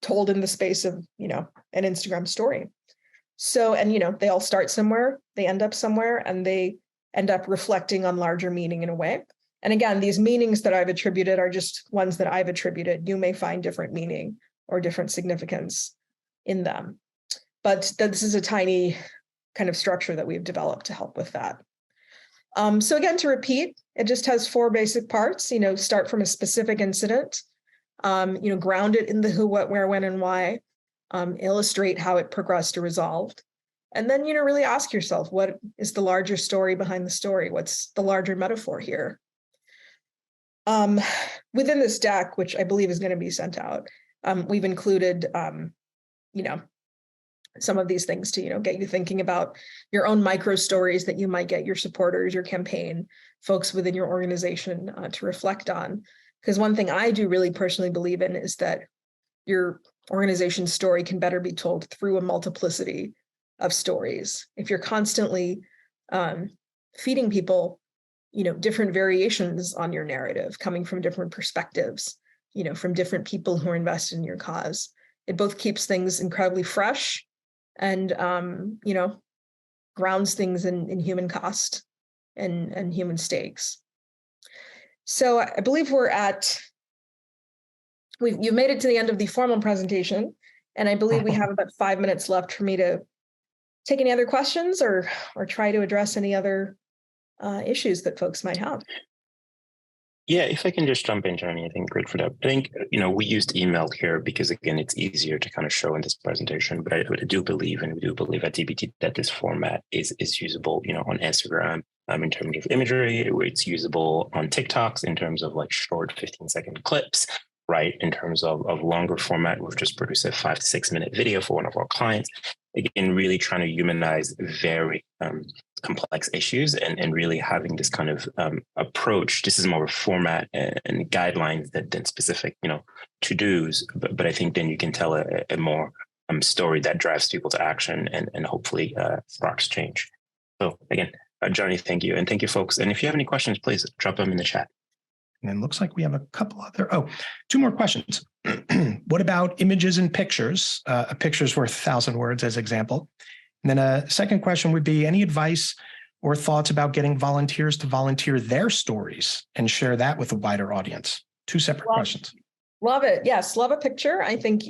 told in the space of, an Instagram story. So, and, they all start somewhere, they end up somewhere, and they end up reflecting on larger meaning in a way. And again, these meanings that I've attributed are just ones that I've attributed. You may find different meaning or different significance in them. But this is a tiny kind of structure that we've developed to help with that. So again, to repeat, it just has 4 basic parts. Start from a specific incident, ground it in the who, what, where, when, and why, illustrate how it progressed or resolved. And then, really ask yourself, what is the larger story behind the story? What's the larger metaphor here? Within this deck, which I believe is going to be sent out, we've included, some of these things to, get you thinking about your own micro stories that you might get your supporters, your campaign, folks within your organization to reflect on. Because one thing I do really personally believe in is that your organization's story can better be told through a multiplicity of stories. If you're constantly feeding people, different variations on your narrative, coming from different perspectives, from different people who are invested in your cause, it both keeps things incredibly fresh and, grounds things in human cost and human stakes. So I believe you've made it to the end of the formal presentation, and I believe we have about 5 minutes left for me to take any other questions or try to address any other issues that folks might have. Yeah, if I can just jump in, Johnny, I think great for that. I think, we used email here because, again, it's easier to kind of show in this presentation. But I do believe, and we do believe at DBT, that this format is usable, on Instagram in terms of imagery. It's usable on TikToks in terms of like short 15-second clips, right? In terms of longer format, we've just produced a 5 to 6 minute video for one of our clients. Again, really trying to humanize very complex issues and really having this kind of approach. This is more of a format and guidelines than specific, to-dos. But I think then you can tell a more story that drives people to action and hopefully sparks change. So again, Johnny, thank you. And thank you, folks. And if you have any questions, please drop them in the chat. And it looks like we have a couple other, 2 more questions. What about images and pictures? A picture's worth 1,000 words as example. And then a second question would be, any advice or thoughts about getting volunteers to volunteer their stories and share that with a wider audience? 2 separate questions. Love it. Yes, love a picture. I think,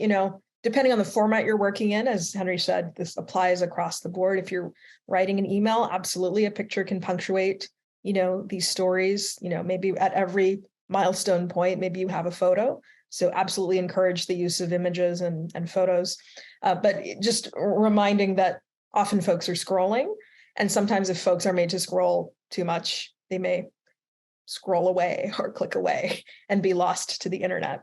depending on the format you're working in, as Henry said, this applies across the board. If you're writing an email, absolutely a picture can punctuate these stories, maybe at every milestone point, maybe you have a photo. So absolutely encourage the use of images and photos. But just reminding that often folks are scrolling. And sometimes if folks are made to scroll too much, they may scroll away or click away and be lost to the internet.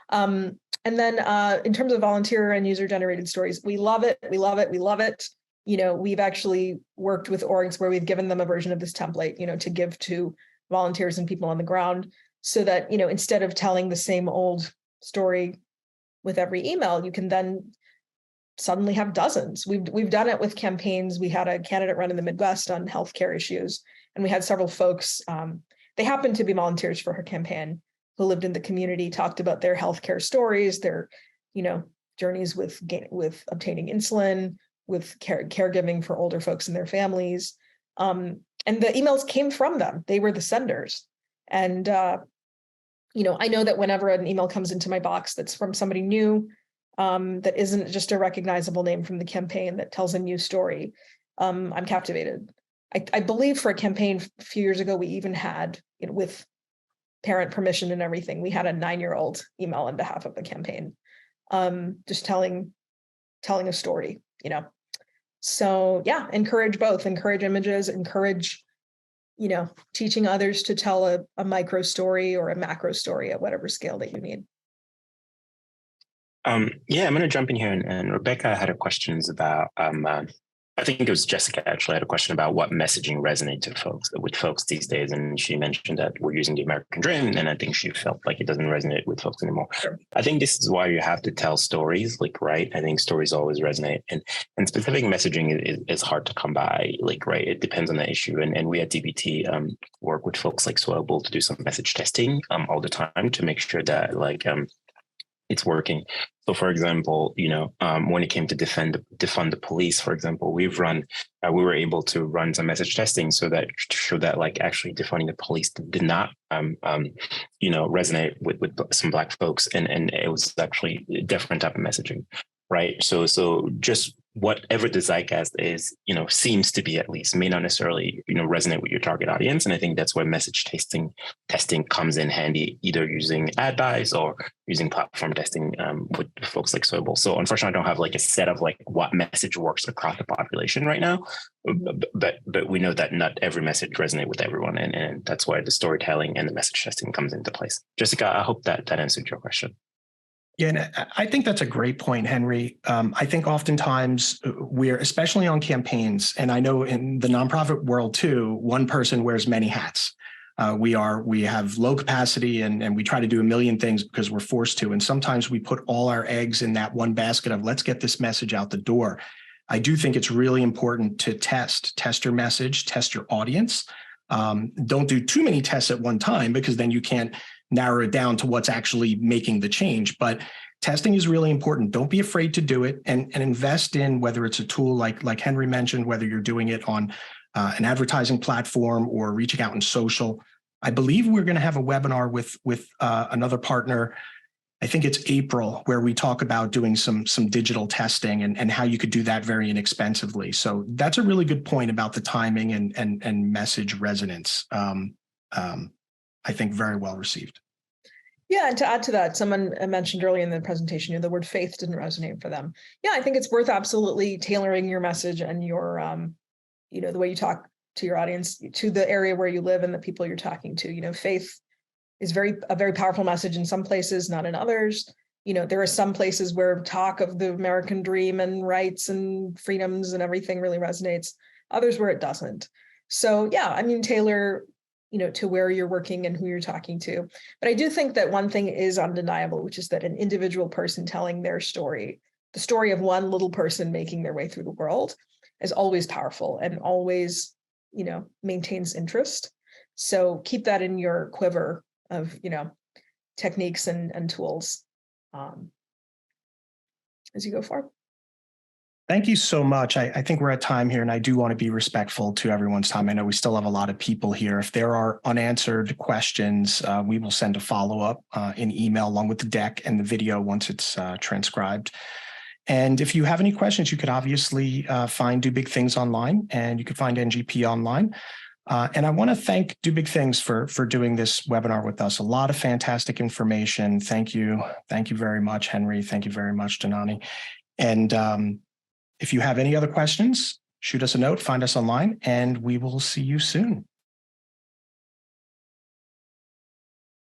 And then in terms of volunteer and user-generated stories, we love it. We love it. We love it. We've actually worked with orgs where we've given them a version of this template, to give to volunteers and people on the ground so that, instead of telling the same old story with every email, you can then suddenly have dozens. We've done it with campaigns. We had a candidate run in the Midwest on healthcare issues, and we had several folks, they happened to be volunteers for her campaign who lived in the community, talked about their healthcare stories, their, journeys with obtaining insulin, with caregiving for older folks and their families. And the emails came from them. They were the senders. And, I know that whenever an email comes into my box that's from somebody new, that isn't just a recognizable name from the campaign that tells a new story, I'm captivated. I believe for a campaign a few years ago, we even had, with parent permission and everything, we had a 9-year-old email on behalf of the campaign, just telling a story, So yeah, encourage both, encourage images, encourage, teaching others to tell a micro story or a macro story at whatever scale that you need. Yeah, I'm going to jump in here. And Rebecca had a questions about, I think it was Jessica actually had a question about what messaging resonates with folks these days. And she mentioned that we're using the American dream. And I think she felt like it doesn't resonate with folks anymore. Sure. I think this is why you have to tell stories, right? I think stories always resonate. And specific messaging is hard to come by, right? It depends on the issue. And we at DBT work with folks like Swellable to do some message testing all the time to make sure that it's working. So, for example, when it came to defund the police, for example, we were able to run some message testing to show that actually defunding the police did not, resonate with some Black folks, and it was actually a different type of messaging, right? So just whatever the zeitgeist is, seems to be, at least, may not necessarily, resonate with your target audience. And I think that's where message testing comes in handy, either using ad buys or using platform testing with folks like Soyable. So unfortunately, I don't have like a set of like what message works across the population right now, but we know that not every message resonates with everyone. And that's why the storytelling and the message testing comes into place. Jessica, I hope that answered your question. Yeah, and I think that's a great point, Henry. I think oftentimes we're, especially on campaigns, and I know in the nonprofit world too, one person wears many hats. We have low capacity and we try to do a million things because we're forced to. And sometimes we put all our eggs in that one basket of let's get this message out the door. I do think it's really important to test your message, test your audience. Don't do too many tests at one time, because then you can't narrow it down to what's actually making the change. But testing is really important. Don't be afraid to do it, and invest in, whether it's a tool like Henry mentioned, whether you're doing it on an advertising platform or reaching out in social. I believe we're going to have a webinar with another partner. I think it's April, where we talk about doing some digital testing and how you could do that very inexpensively. So that's a really good point about the timing and message resonance. I think very well received. Yeah, and to add to that, someone mentioned earlier in the presentation, the word faith didn't resonate for them. Yeah, I think it's worth absolutely tailoring your message and your, the way you talk to your audience, to the area where you live and the people you're talking to. Faith is a very powerful message in some places, not in others. There are some places where talk of the American dream and rights and freedoms and everything really resonates, others where it doesn't. So yeah, tailor to where you're working and who you're talking to. But I do think that one thing is undeniable, which is that an individual person telling their story, the story of one little person making their way through the world, is always powerful and always, maintains interest. So keep that in your quiver of, techniques and tools as you go forward. Thank you so much. I think we're at time here, and I do want to be respectful to everyone's time. I know we still have a lot of people here. If there are unanswered questions, we will send a follow-up in email along with the deck and the video once it's transcribed. And if you have any questions, you could obviously find Do Big Things online, and you could find NGP online. And I want to thank Do Big Things for doing this webinar with us. A lot of fantastic information. Thank you. Thank you very much, Henry. Thank you very much, Janani. And if you have any other questions, shoot us a note, find us online, and we will see you soon.